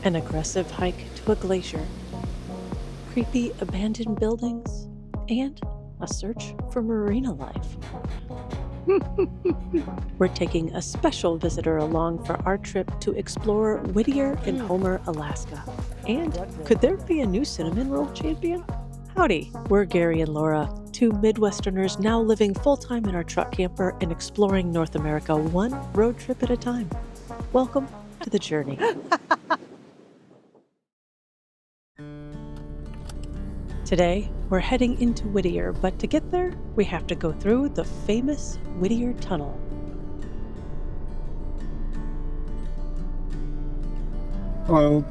An aggressive hike to a glacier, creepy abandoned buildings, and a search for marina life. We're taking a special visitor along for our trip to explore Whittier and Homer, Alaska. And could there be a new cinnamon roll champion? Howdy, we're Gary and Laura, two Midwesterners now living full-time in our truck camper and exploring North America one road trip at a time. Welcome to the journey. Today, we're heading into Whittier, but to get there, we have to go through the famous Whittier Tunnel. Hello.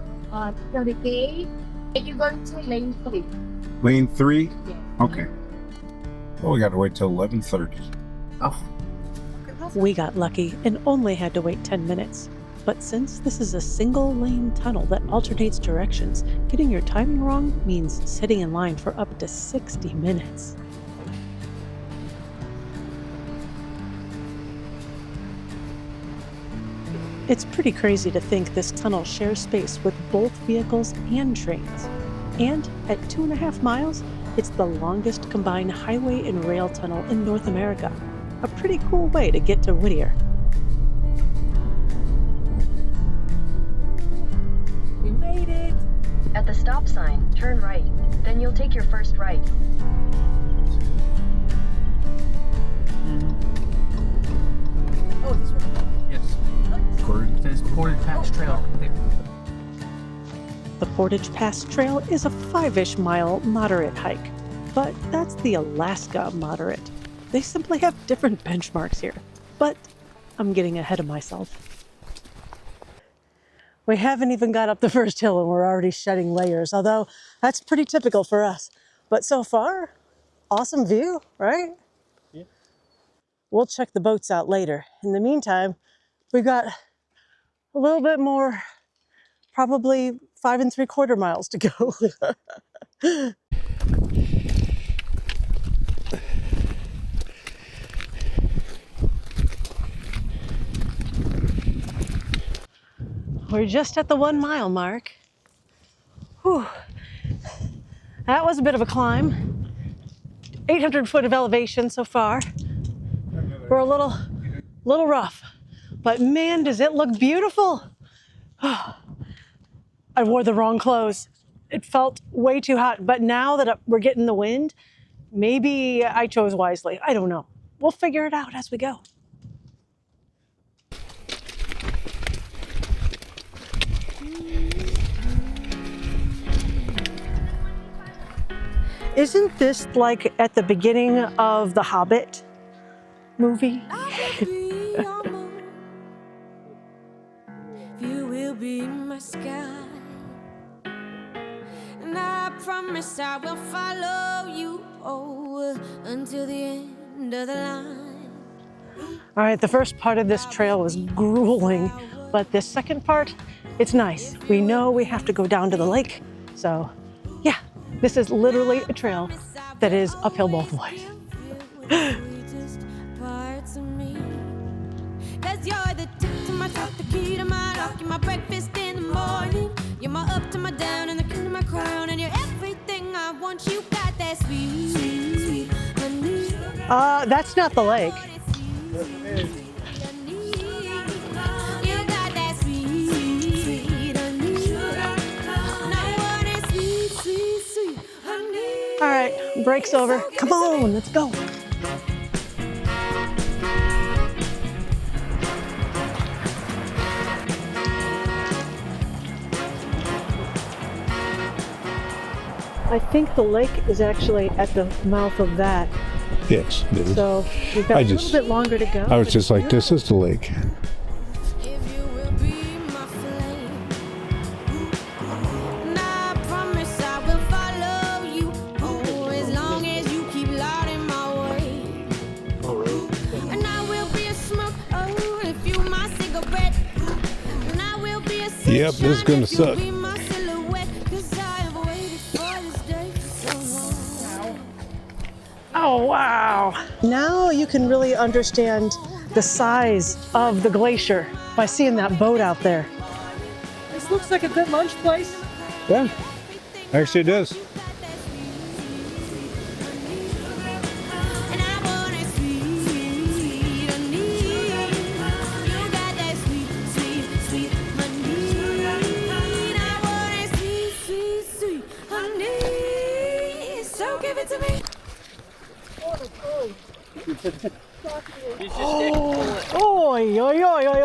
So the gate, you're going to lane 3. Lane 3? Yes. Okay. Well, we got to wait till 11:30. Oh. We got lucky and only had to wait 10 minutes. But since this is a single-lane tunnel that alternates directions, getting your timing wrong means sitting in line for up to 60 minutes. It's pretty crazy to think this tunnel shares space with both vehicles and trains. And at 2.5 miles, it's the longest combined highway and rail tunnel in North America. A pretty cool way to get to Whittier. We made it. At the stop sign, turn right. Then you'll take your first right. Oh, this one. Yes. There's Portage Pass Trail right there. The Portage Pass Trail is a 5-ish mile moderate hike, but that's the Alaska moderate. They simply have different benchmarks here, but I'm getting ahead of myself. We haven't even got up the first hill and we're already shedding layers, although that's pretty typical for us. But so far, awesome view, right? Yeah. We'll check the boats out later. In the meantime, we've got a little bit more, probably 5 3/4 miles to go. We're just at the 1 mile mark. Whew. That was a bit of a climb. 800 foot of elevation so far. We're a little rough, but man, does it look beautiful. I wore the wrong clothes. It felt way too hot, but now that we're getting the wind, maybe I chose wisely. I don't know. We'll figure it out as we go. Isn't this like at the beginning of the Hobbit movie? You will be my sky, and I promise I will follow you until the end of the line. All right, the first part of this trail was grueling, but this second part, it's nice. We know we have to go down to the lake, so yeah, this is literally a trail that is uphill both ways. You're the tip to my top, the key to my lock, you're my breakfast in the morning. You're my up to my down and the king to my crown, and you're everything I want. You got that sweet honey. That's not the lake. You got that sweet honey. No one is sweet honey. All right, break's over. Come on, let's go. I think the lake is actually at the mouth of that. Yes, it is. So we've got a little bit longer to go. I was just like, this is the lake. If you will be my flame, and I promise I will follow you, as long as you keep lighting my way. And I will be a smoke, if you my cigarette. And I will be a sunshine, Yep, this is gonna if you suck. be my silhouette, 'cause I have waited for this day for so long. Oh, wow. Now you can really understand the size of the glacier by seeing that boat out there. This looks like a good lunch place. Yeah, actually it does. And I want it sweet, honey. You got that sweet, sweet, sweet honey. And I want it sweet, sweet, sweet honey. So give it to me. Oh,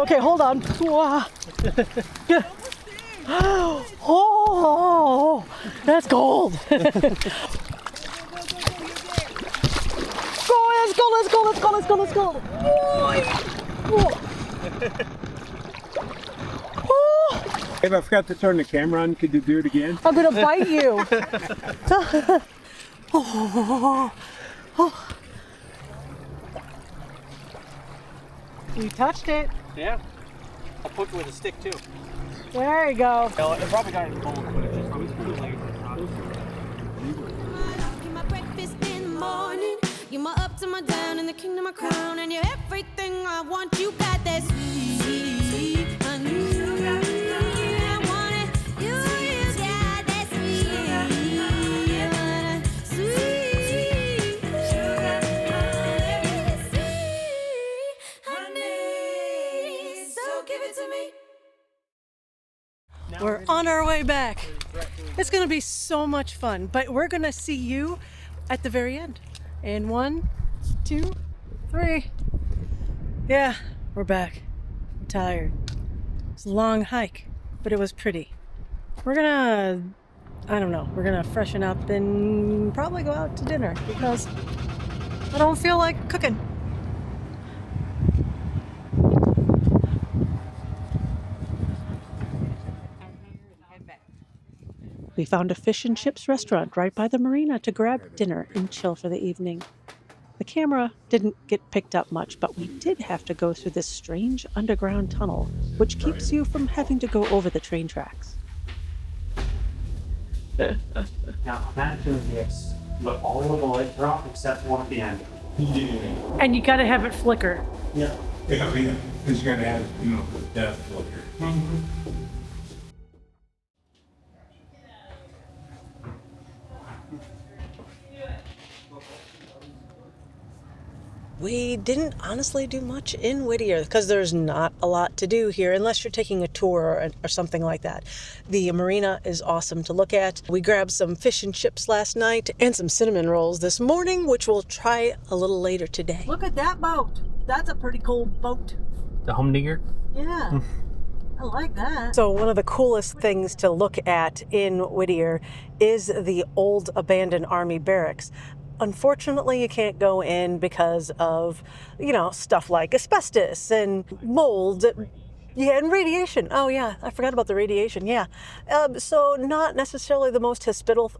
okay, hold on. Wow. Oh, that's gold. Let's go. If I forgot to turn the camera on, could you do it again? I'm gonna bite you. Oh. You touched it. Yeah. I'll poke it with a stick too. There you go. No, it probably got it cold, but it's just probably too late. You're my breakfast in the morning. You're my up to my down in the kingdom of crown. And you're everything I want. You got that sweet honey. I want it. You got that sweet honey. So give it to me. We're on our way back. It's gonna be so much fun, but we're gonna see you at the very end. And 1, 2, 3. Yeah, we're back. I'm tired. It's a long hike, but it was pretty. We're gonna, I don't know, we're gonna freshen up and probably go out to dinner because I don't feel like cooking. We found a fish and chips restaurant right by the marina to grab dinner and chill for the evening. The camera didn't get picked up much, but we did have to go through this strange underground tunnel, which keeps you from having to go over the train tracks. Now imagine this, but all of the lights are off except one at the end. And you gotta have it flicker. Yeah. Yeah, because you're gonna have, the death filter. We didn't honestly do much in Whittier because there's not a lot to do here unless you're taking a tour or something like that. The marina is awesome to look at. We grabbed some fish and chips last night and some cinnamon rolls this morning, which we'll try a little later today. Look at that boat. That's a pretty cool boat. The humdinger? Yeah. I like that. So one of the coolest things to look at in Whittier is the old abandoned Army barracks. Unfortunately, you can't go in because of, stuff like asbestos and mold. Yeah, and radiation. Oh, yeah, I forgot about the radiation. Yeah. So not necessarily the most hospitable.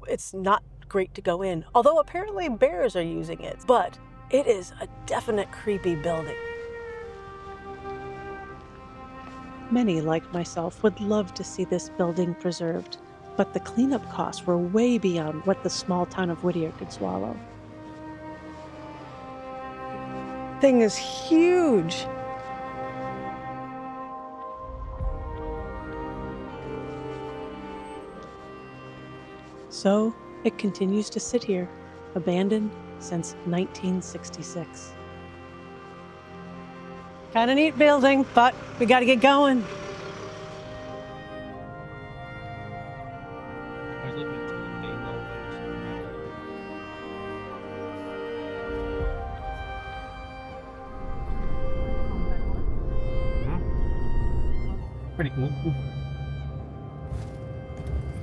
It's not great to go in, although apparently bears are using it. But it is a definite creepy building. Many, like myself, would love to see this building preserved. But the cleanup costs were way beyond what the small town of Whittier could swallow. Thing is huge. So it continues to sit here, abandoned since 1966. Kind of neat building, but we got to get going. Pretty cool.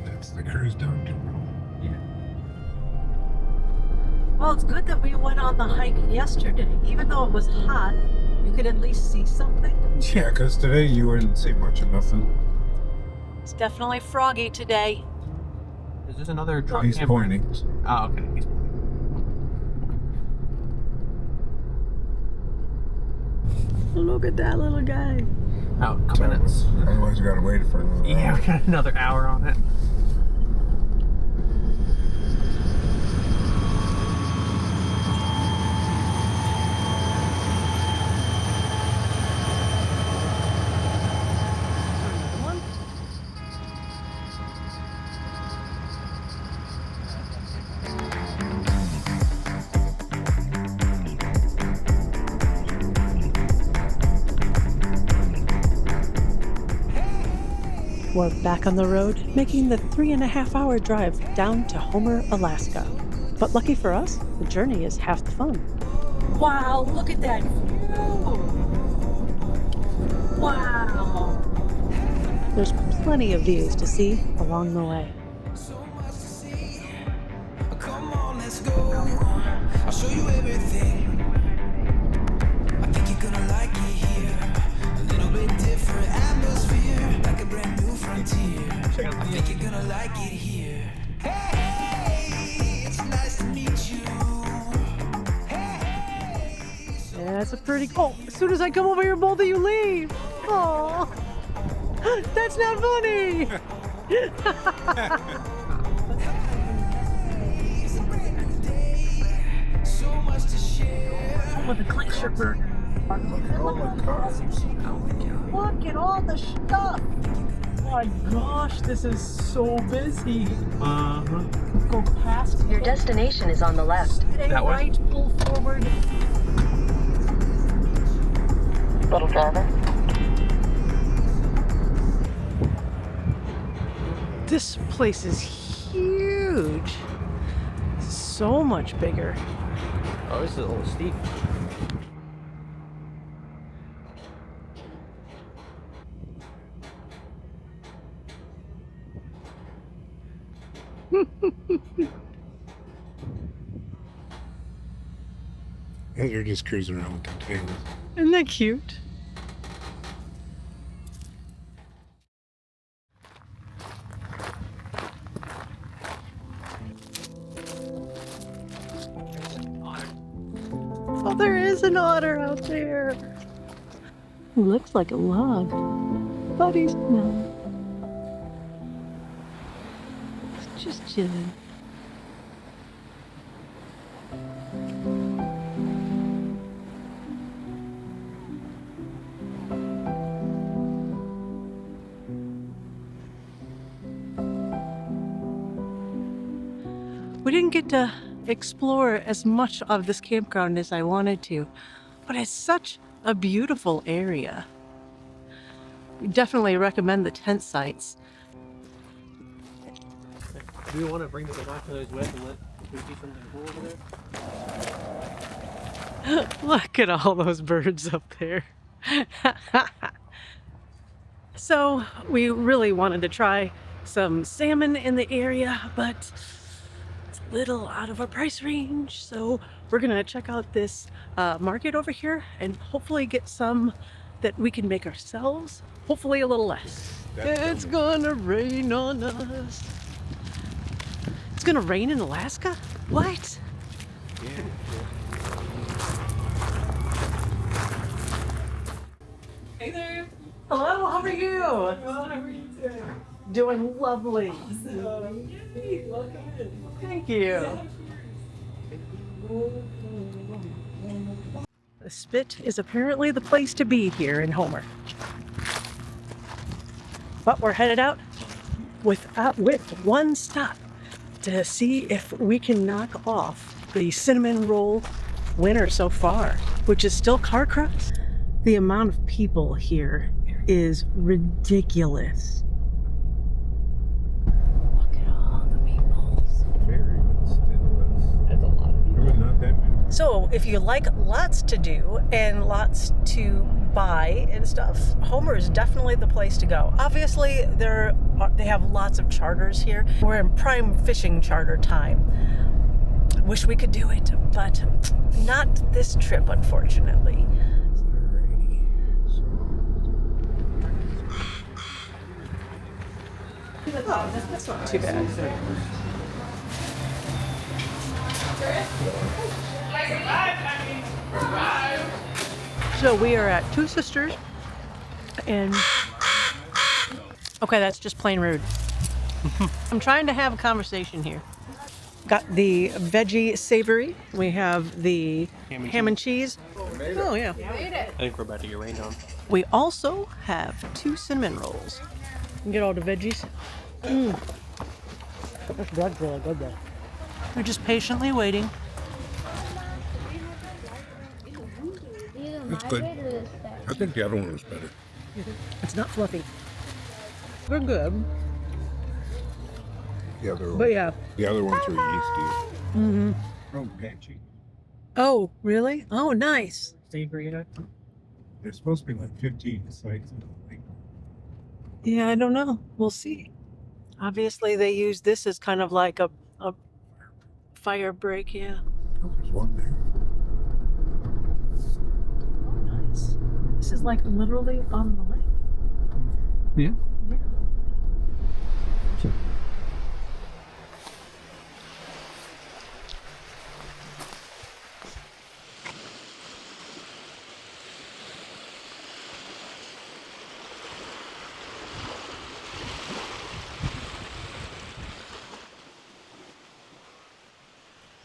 That's the cruise down terminal. Yeah. Well, it's good that we went on the hike yesterday. Even though it was hot, you could at least see something. Yeah, because today you wouldn't see much of nothing. It's definitely froggy today. Is this another drop He's camper? pointing. Oh, okay. He's Look at that little guy. Oh, a couple minutes. Otherwise, you gotta wait for a little Yeah, while. we got another hour on it. We're back on the road, making the 3.5-hour drive down to Homer, Alaska. But lucky for us, the journey is half the fun. Wow, look at that view! Wow! There's plenty of views to see along the way. Come on, let's go. I'll show you everything. I think you're gonna like it here. A little bit different atmosphere, like a brand new frontier. I think you're gonna like it here. Hey, it's nice to meet you. Yeah, it's a pretty... Oh, as soon as I come over here, both of you leave! Oh, that's not funny! So much to share. With a glacier burger. Look at all the stuff! Oh my gosh, this is so busy. Go past. Your destination is on the left. Stay That way? right, pull forward. Little driver. This place is huge. So much bigger. Oh, this is a little steep. And they're just cruising around with containers. Isn't that cute? Oh, there is an otter out there. Looks like a log, but he's not. He's just chilling. We didn't get to explore as much of this campground as I wanted to, but it's such a beautiful area. We definitely recommend the tent sites. Do you want to bring the binoculars with and let we see something cool over there? Look at all those birds up there. So we really wanted to try some salmon in the area, but it's a little out of our price range. So we're gonna check out this market over here and hopefully get some that we can make ourselves. Hopefully a little less. It's gonna rain on us. It's gonna rain in Alaska? What? Yeah. Hey there. Hello, how are you? Good, how are you doing? Doing lovely. Awesome. Yay, welcome in. Thank you. The Spit is apparently the place to be here in Homer. But we're headed out with one stop to see if we can knock off the cinnamon roll winner so far, which is still car crux. The amount of people here is ridiculous. Look at all the people. Very, but still, That's a lot of people. there was not that many. So if you like lots to do and lots to buy and stuff, Homer is definitely the place to go. Obviously, they have lots of charters here. We're in prime fishing charter time. Wish we could do it, but not this trip, unfortunately. That's not too bad. So we are at Two Sisters, and okay, that's just plain rude. I'm trying to have a conversation here. Got the veggie savory. We have the ham and cheese. Oh yeah. I think we're about to get rained on. We also have 2 cinnamon rolls. You can get all the veggies. That's really good though. We're just patiently waiting. That's good. I think the other one was better. It's not fluffy. They're good. The other, But yeah. the other ones are yeasty. Mm-hmm. Oh, patchy. Oh, really? Oh, nice. There's supposed to be like 15 sites in the lake. Yeah, I don't know. We'll see. Obviously, they use this as kind of like a fire break, yeah. Oh, there's one there. Oh, nice. This is like literally on the lake. Yeah. Yeah.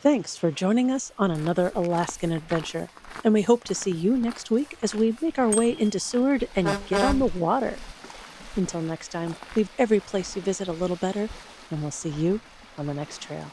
Thanks for joining us on another Alaskan adventure, and we hope to see you next week as we make our way into Seward and get on the water. Until next time, leave every place you visit a little better, and we'll see you on the next trail.